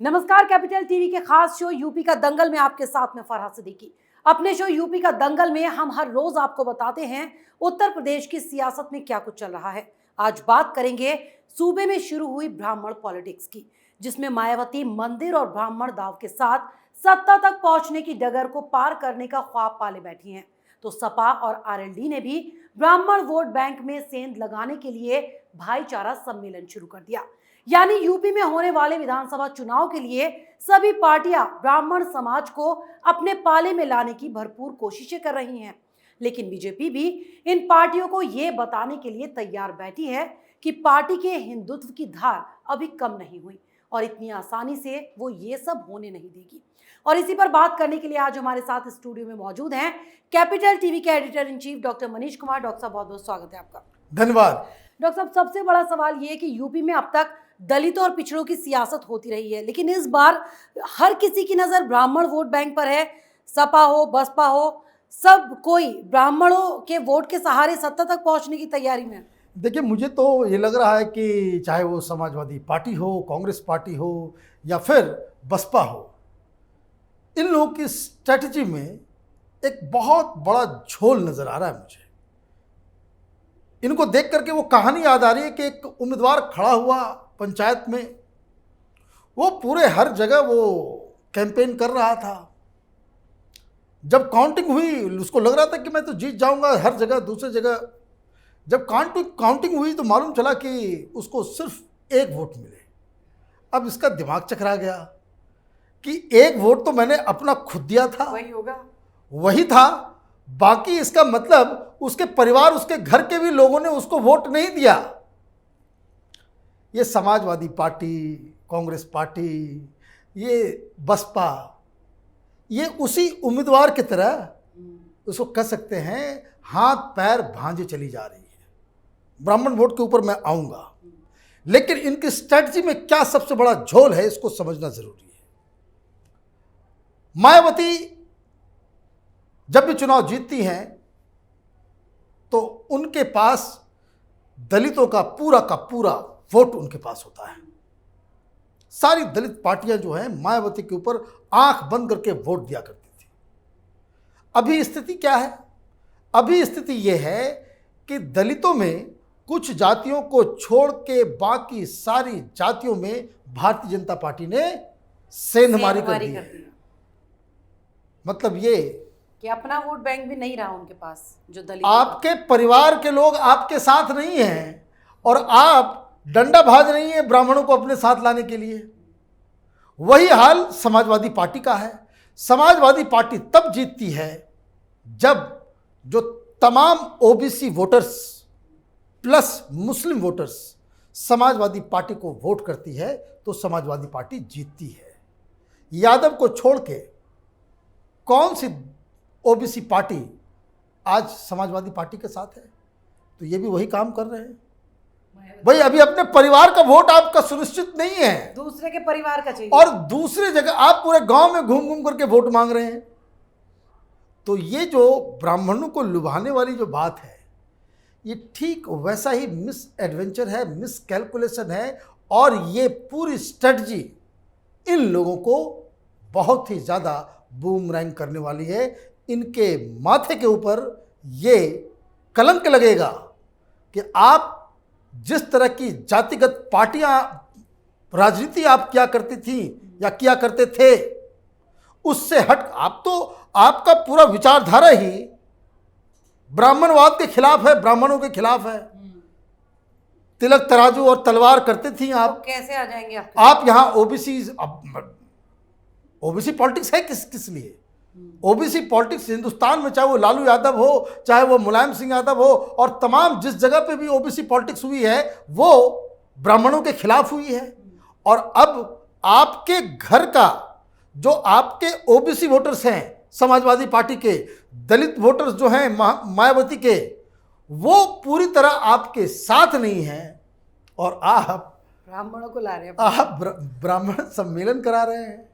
नमस्कार, capital TV के खास शो यूपी का दंगल में आपके साथ में फरहाद सिद्दीकी। अपने शो यूपी का दंगल में हम हर रोज आपको बताते हैं उत्तर प्रदेश की सियासत में क्या कुछ चल रहा है। आज बात करेंगे सूबे में शुरू हुई ब्राह्मण पॉलिटिक्स की, जिसमें मायावती मंदिर और ब्राह्मण दाव के साथ सत्ता तक पहुंचने की डगर को पार करने का ख्वाब पाले बैठी हैं। तो सपा और आरएलडी ने भी ब्राह्मण वोट बैंक में सेंध लगाने के लिए भाईचारा सम्मेलन शुरू कर दिया। यानी यूपी में होने वाले विधानसभा चुनाव के लिए सभी पार्टियां ब्राह्मण समाज को अपने पाले में लाने की भरपूर कोशिशें कर रही हैं। लेकिन बीजेपी भी इन पार्टियों को ये बताने के लिए तैयार बैठी है कि पार्टी के हिंदुत्व की धार अभी कम नहीं हुई और इतनी आसानी से वो ये सब होने नहीं देगी। और इसी पर बात करने के लिए आज हमारे साथ स्टूडियो में मौजूद हैं कैपिटल टीवी के editor in chief doctor Manish Kumar. Doctor साहब, बहुत बहुत स्वागत है आपका। धन्यवाद। डॉक्टर साहब, सबसे बड़ा सवाल ये है कि यूपी में अब तक दलितों और पिछड़ों की सियासत होती रही है, लेकिन इस बार हर किसी की नजर ब्राह्मण वोट बैंक पर है। सपा हो, बसपा हो, सब कोई ब्राह्मणों के वोट के सहारे सत्ता तक पहुंचने की तैयारी में। देखिए, मुझे तो ये लग रहा है कि चाहे वो समाजवादी पार्टी हो, कांग्रेस पार्टी हो या फिर बसपा हो, इन लोगों की स्ट्रेटजी में एक बहुत बड़ा झोल नजर आ रहा है मुझे। इनको देख करके वो कहानी याद आ रही है कि एक उम्मीदवार खड़ा हुआ पंचायत में, वो पूरे हर जगह वो कैंपेन कर रहा था। जब काउंटिंग हुई उसको लग रहा था कि मैं तो जीत जाऊंगा हर जगह, दूसरी जगह जब काउंटिंग हुई तो मालूम चला कि उसको सिर्फ एक वोट मिले। अब इसका दिमाग चकरा गया कि एक वोट तो मैंने अपना खुद दिया था, वही होगा, वही था, बाकी इसका मतलब उसके परिवार, उसके घर के भी लोगों ने उसको वोट नहीं दिया। ये समाजवादी पार्टी, कांग्रेस पार्टी, ये बसपा, ये उसी उम्मीदवार की तरह उसको कह सकते हैं हाथ पैर भांजे चली जा रही है। ब्राह्मण वोट के ऊपर मैं आऊंगा, लेकिन इनकी स्ट्रेटजी में क्या सबसे बड़ा झोल है इसको समझना जरूरी है। मायावती जब भी चुनाव जीतती हैं तो उनके पास दलितों का पूरा वोट उनके पास होता है। सारी दलित पार्टियां जो हैं मायावती के ऊपर आंख बंद करके वोट दिया करती थी। अभी स्थिति क्या है? अभी स्थिति यह है कि दलितों में कुछ जातियों को छोड़ के बाकी सारी जातियों में भारतीय जनता पार्टी ने सेंधमारी कर दी है। मतलब ये कि अपना वोट बैंक भी नहीं रहा उनके पास। जो दलित, आपके परिवार के लोग आपके साथ नहीं हैं और आप डंडा भाज रही हैं ब्राह्मणों को अपने साथ लाने के लिए। वही हाल समाजवादी पार्टी का है। समाजवादी पार्टी तब जीतती है जब जो तमाम ओबीसी वोटर्स प्लस मुस्लिम वोटर्स समाजवादी पार्टी को वोट करती है तो समाजवादी पार्टी जीतती है। यादव को छोड़ के कौन सी ओबीसी पार्टी आज समाजवादी पार्टी के साथ है? तो ये भी वही काम कर रहे हैं भाई। अभी अपने परिवार का वोट आपका सुनिश्चित नहीं है, दूसरे के परिवार का चाहिए, और दूसरी जगह आप पूरे गांव में घूम घूम करके वोट मांग रहे हैं। तो ये जो ब्राह्मणों को लुभाने वाली जो बात है, ये ठीक वैसा ही मिस एडवेंचर है, मिस कैलकुलेशन है, और ये पूरी स्ट्रेटजी इन लोगों को बहुत ही ज़्यादा बूमरैंग करने वाली है। इनके माथे के ऊपर ये कलंक लगेगा कि आप जिस तरह की जातिगत पार्टियां राजनीति आप क्या करती थी या किया करते थे, उससे हट आप तो आपका पूरा विचारधारा ही ब्राह्मणवाद के खिलाफ है, ब्राह्मणों के खिलाफ है। तिलक तराजू और तलवार करते थी आप। तो कैसे आ जाएंगे आप यहाँ ओबीसी पॉलिटिक्स है किस लिए? ओबीसी पॉलिटिक्स हिंदुस्तान में, चाहे वो लालू यादव हो, चाहे वो मुलायम सिंह यादव हो, और तमाम जिस जगह पे भी ओबीसी पॉलिटिक्स हुई है वो ब्राह्मणों के खिलाफ हुई है। और अब आपके घर का जो आपके ओबीसी वोटर्स हैं समाजवादी पार्टी के, दलित वोटर्स जो हैं मायावती के, वो पूरी तरह आपके साथ नहीं हैं और आप ब्राह्मणों को ला रहे हैं, आप ब्राह्मण सम्मेलन करा रहे हैं।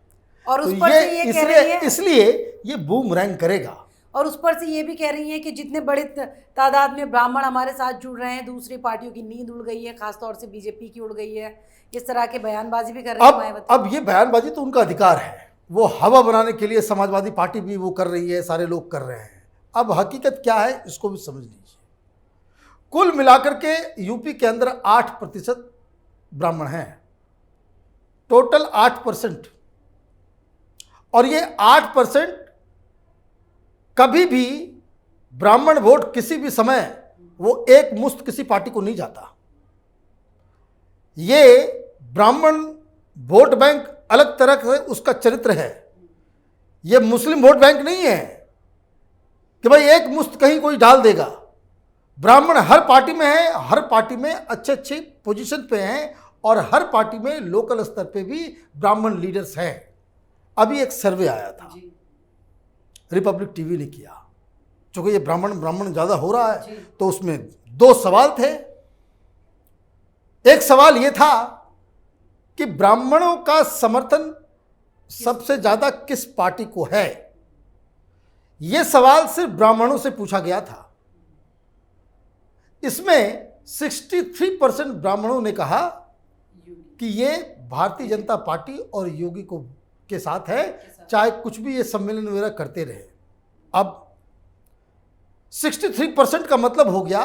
और तो उस पर से ये कह रही है, इसलिए ये बूमरैंग करेगा। और उस पर से ये भी कह रही हैं कि जितने बड़े तादाद में ब्राह्मण हमारे साथ जुड़ रहे हैं, दूसरी पार्टियों की नींद उड़ गई है, खासतौर से बीजेपी की उड़ गई है। इस तरह के बयानबाजी भी कर रही है मायावती। अब ये बयानबाजी तो उनका अधिकार है, वो हवा बनाने के लिए समाजवादी पार्टी भी वो कर रही है, सारे लोग कर रहे हैं। अब हकीकत क्या है इसको भी समझ लीजिए। कुल मिलाकर के यूपी के अंदर 8% ब्राह्मण हैं, टोटल 8%। और ये 8% कभी भी ब्राह्मण वोट किसी भी समय वो एक मुश्त किसी पार्टी को नहीं जाता। ये ब्राह्मण वोट बैंक अलग तरह से उसका चरित्र है। ये मुस्लिम वोट बैंक नहीं है कि भाई एक मुश्त कहीं कोई डाल देगा। ब्राह्मण हर पार्टी में है, हर पार्टी में अच्छे अच्छे पोजीशन पे हैं और हर पार्टी में लोकल स्तर पे भी ब्राह्मण लीडर्स हैं। अभी एक सर्वे आया था, रिपब्लिक टीवी ने किया, चूंकि ये ब्राह्मण ज़्यादा हो रहा है तो उसमें 2 सवाल थे। एक सवाल ये था कि ब्राह्मणों का समर्थन सबसे ज़्यादा किस पार्टी को है। यह सवाल सिर्फ ब्राह्मणों से पूछा गया था। इसमें 63% ब्राह्मणों ने कहा कि ये भारतीय जनता पार्टी और योगी को के साथ है, चाहे कुछ भी ये सम्मेलन वगैरह करते रहे। अब 63% का मतलब हो गया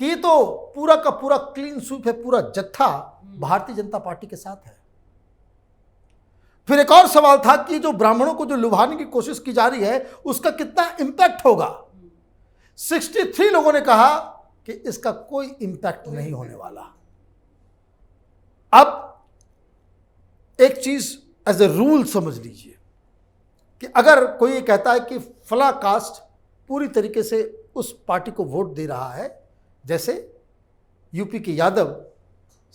कि ये तो पूरा का पूरा क्लीन स्वीप है, पूरा जत्था भारतीय जनता पार्टी के साथ है। फिर एक और सवाल था कि जो ब्राह्मणों को जो लुभाने की कोशिश की जा रही है उसका कितना इंपैक्ट होगा। 63 लोगों ने कहा कि इसका कोई इंपैक्ट नहीं होने वाला। अब एक चीज एज ए रूल समझ लीजिए कि अगर कोई ये कहता है कि फला कास्ट पूरी तरीके से उस पार्टी को वोट दे रहा है, जैसे यूपी के यादव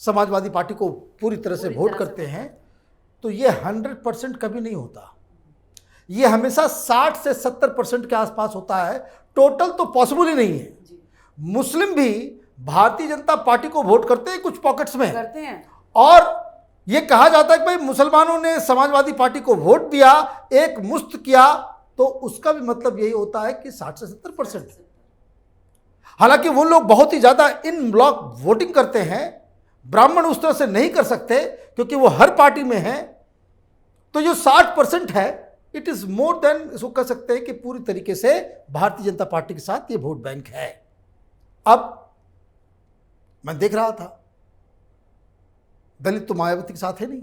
समाजवादी पार्टी को पूरी तरह से वोट करते हैं, तो ये 100% कभी नहीं होता। ये हमेशा 60 से 70% के आसपास होता है। टोटल तो पॉसिबल ही नहीं है। मुस्लिम भी भारतीय जनता पार्टी को वोट करते हैं कुछ पॉकेट्स में करते हैं, और ये कहा जाता है कि भाई मुसलमानों ने समाजवादी पार्टी को वोट दिया, एक मुश्त किया, तो उसका भी मतलब यही होता है कि 60 से 70%। हालांकि वो लोग बहुत ही ज़्यादा इन ब्लॉक वोटिंग करते हैं, ब्राह्मण उस तरह से नहीं कर सकते क्योंकि वो हर पार्टी में है। तो जो 60% है, इट इज़ मोर देन, इसको कह सकते हैं कि पूरी तरीके से भारतीय जनता पार्टी के साथ ये वोट बैंक है। अब मैं देख रहा था, दलित तो मायावती के साथ है नहीं,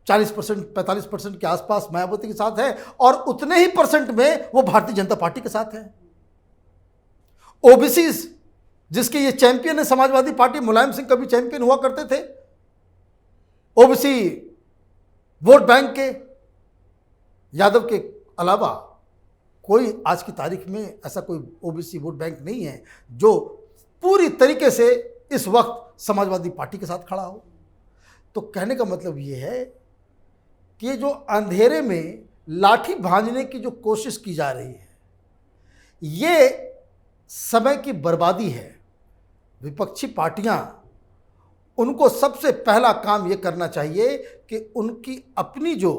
40% 45% के आसपास मायावती के साथ है और उतने ही परसेंट में वो भारतीय जनता पार्टी के साथ है। ओबीसी जिसके ये चैंपियन है समाजवादी पार्टी, मुलायम सिंह कभी चैंपियन हुआ करते थे ओबीसी वोट बैंक के। यादव के अलावा कोई आज की तारीख में ऐसा कोई ओबीसी वोट बैंक नहीं है जो पूरी तरीके से इस वक्त समाजवादी पार्टी के साथ खड़ा हो। तो कहने का मतलब ये है कि ये जो अंधेरे में लाठी भांजने की जो कोशिश की जा रही है, ये समय की बर्बादी है। विपक्षी पार्टियां, उनको सबसे पहला काम ये करना चाहिए कि उनकी अपनी जो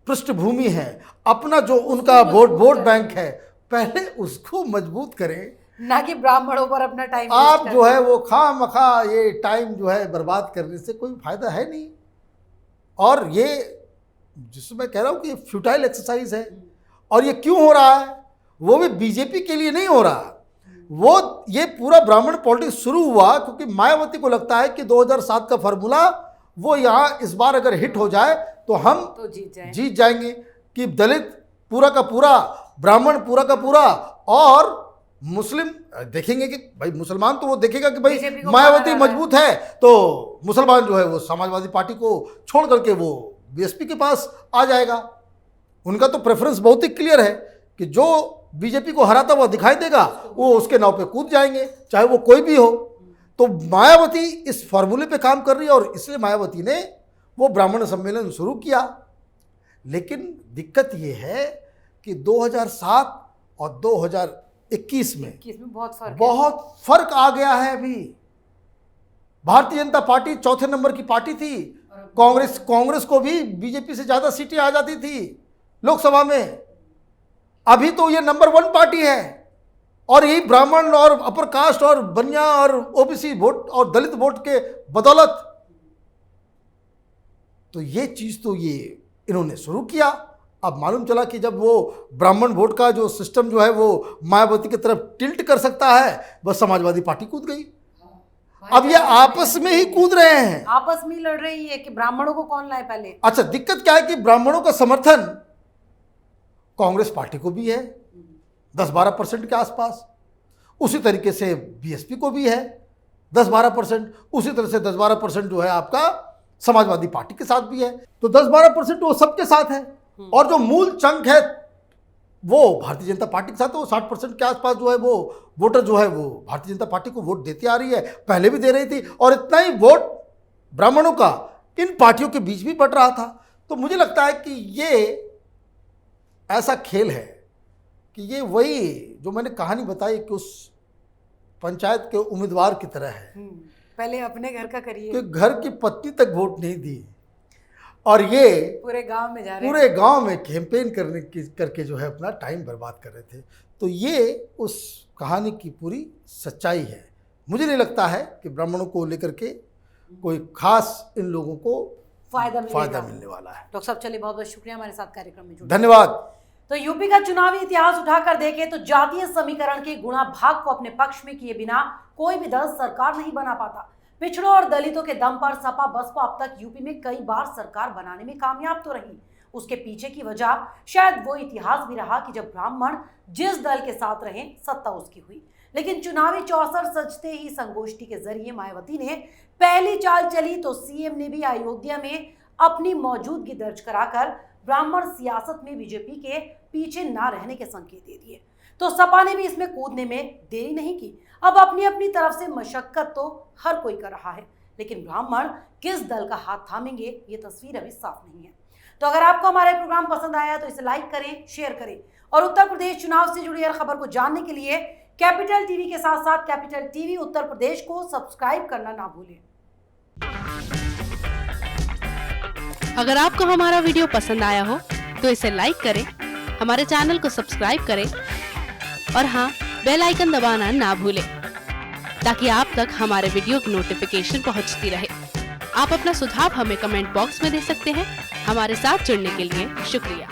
पृष्ठभूमि है, अपना जो उनका वोट बैंक है, पहले उसको मजबूत करें, ना कि ब्राह्मणों पर अपना टाइम। आप जो है वो खामखा ये टाइम जो है बर्बाद करने से कोई फायदा है नहीं। और ये जिसमें मैं कह रहा हूँ कि फ्यूटाइल एक्सरसाइज है। और ये क्यों हो रहा है, वो भी बीजेपी के लिए नहीं हो रहा। वो ये पूरा ब्राह्मण पॉलिटिक्स शुरू हुआ क्योंकि मायावती को लगता है कि 2007 का फार्मूला वो यहाँ इस बार अगर हिट हो जाए तो हम तो जीत जाएंगे, कि दलित पूरा का पूरा, ब्राह्मण पूरा का पूरा और मुस्लिम देखेंगे कि भाई मुसलमान तो वो देखेगा कि भाई मायावती मजबूत है तो मुसलमान जो है वो समाजवादी पार्टी को छोड़ करके वो बीएसपी के पास आ जाएगा। उनका तो प्रेफरेंस बहुत ही क्लियर है कि जो बीजेपी को हराता हुआ दिखाई देगा वो उसके नाव पे कूद जाएंगे, चाहे वो कोई भी हो। तो मायावती इस फॉर्मूले पे काम कर रही है और इसलिए मायावती ने वो ब्राह्मण सम्मेलन शुरू किया। लेकिन दिक्कत ये है कि 2007 और 2021 में बहुत फर्क आ गया है। अभी भारतीय जनता पार्टी चौथे नंबर की पार्टी थी, कांग्रेस को भी बीजेपी से ज़्यादा सीटें आ जाती थी। लोकसभा में। अभी तो ये नंबर 1 पार्टी है और यही ब्राह्मण और अपर कास्ट और बनिया और ओबीसी वोट और दलित वोट के बदौलत। तो ये चीज तो ये इन्होंने शुरू किया। अब मालूम चला कि जब वो ब्राह्मण वोट का जो सिस्टम जो है वो मायावती की तरफ टिल्ट कर सकता है, बस समाजवादी पार्टी कूद गई। अब ये आपस में ही कूद रहे हैं, आपस में लड़ रही है कि ब्राह्मणों को कौन लाए पहले। अच्छा, दिक्कत क्या है कि ब्राह्मणों का समर्थन कांग्रेस पार्टी को भी है 10-12% के आसपास, उसी तरीके से बीएसपी को भी है 10-12%, उसी तरह से 10-12% जो है आपका समाजवादी पार्टी के साथ भी है। तो 10-12% वो सबके साथ है और जो मूल चंक है वो भारतीय जनता पार्टी के साथ है। वो 60% के आसपास जो है वो वोटर जो है वो भारतीय जनता पार्टी को वोट देती आ रही है, पहले भी दे रही थी, और इतना ही वोट ब्राह्मणों का इन पार्टियों के बीच भी बढ़ रहा था। तो मुझे लगता है कि ये ऐसा खेल है कि ये वही जो मैंने कहानी बताई कि उस पंचायत के उम्मीदवार की तरह है, पहले अपने घर का करिए, कि घर की पत्नी तक वोट नहीं दी और ये पूरे गांव में जा रहे हैं, पूरे गांव में कैंपेन करके जो है अपना टाइम बर्बाद कर रहे थे। तो ये उस कहानी की पूरी सच्चाई है। मुझे नहीं लगता है कि ब्राह्मणों को लेकर के कोई खास इन लोगों को फायदा मिलने वाला है। डॉक्टर साहब चलिए, बहुत बहुत शुक्रिया हमारे साथ कार्यक्रम में जुड़ने। धन्यवाद। तो यूपी का चुनावी इतिहास उठाकर देखें तो जातीय समीकरण के गुणा भाग को अपने पक्ष में किए बिना कोई भी दल सरकार नहीं बना पाता। पिछड़ों और दलितों के दम पर सपा बसपा अब तक यूपी में कई बार सरकार बनाने में कामयाब तो रही। उसके पीछे की वजह शायद वो इतिहास भी रहा कि जब ब्राह्मण जिस दल के साथ रहे सत्ता उसकी हुई। लेकिन चुनावी चौसर सजते ही संगोष्ठी के जरिए मायावती ने पहली चाल चली तो सीएम ने भी अयोध्या में अपनी मौजूदगी दर्ज कराकर ब्राह्मण सियासत में बीजेपी के पीछे ना रहने के संकेत दे दिए। तो सपा ने भी इसमें कूदने में देरी नहीं की। अब अपनी अपनी तरफ से मशक्कत तो हर कोई कर रहा है, लेकिन ब्राह्मण किस दल का हाथ थामेंगे ये तस्वीर अभी साफ नहीं है। तो अगर आपको हमारा प्रोग्राम पसंद आया तो इसे लाइक करें, शेयर करें और उत्तर प्रदेश चुनाव से जुड़ी हर खबर को जानने के लिए कैपिटल टीवी के साथ साथ कैपिटल टीवी उत्तर प्रदेश को सब्सक्राइब करना ना भूलें। अगर आपको हमारा वीडियो पसंद आया हो तो इसे लाइक करें, हमारे चैनल को सब्सक्राइब करें और हाँ, बेल आइकन दबाना ना भूलें ताकि आप तक हमारे वीडियो की नोटिफिकेशन पहुंचती रहे। आप अपना सुझाव हमें कमेंट बॉक्स में दे सकते हैं। हमारे साथ जुड़ने के लिए शुक्रिया।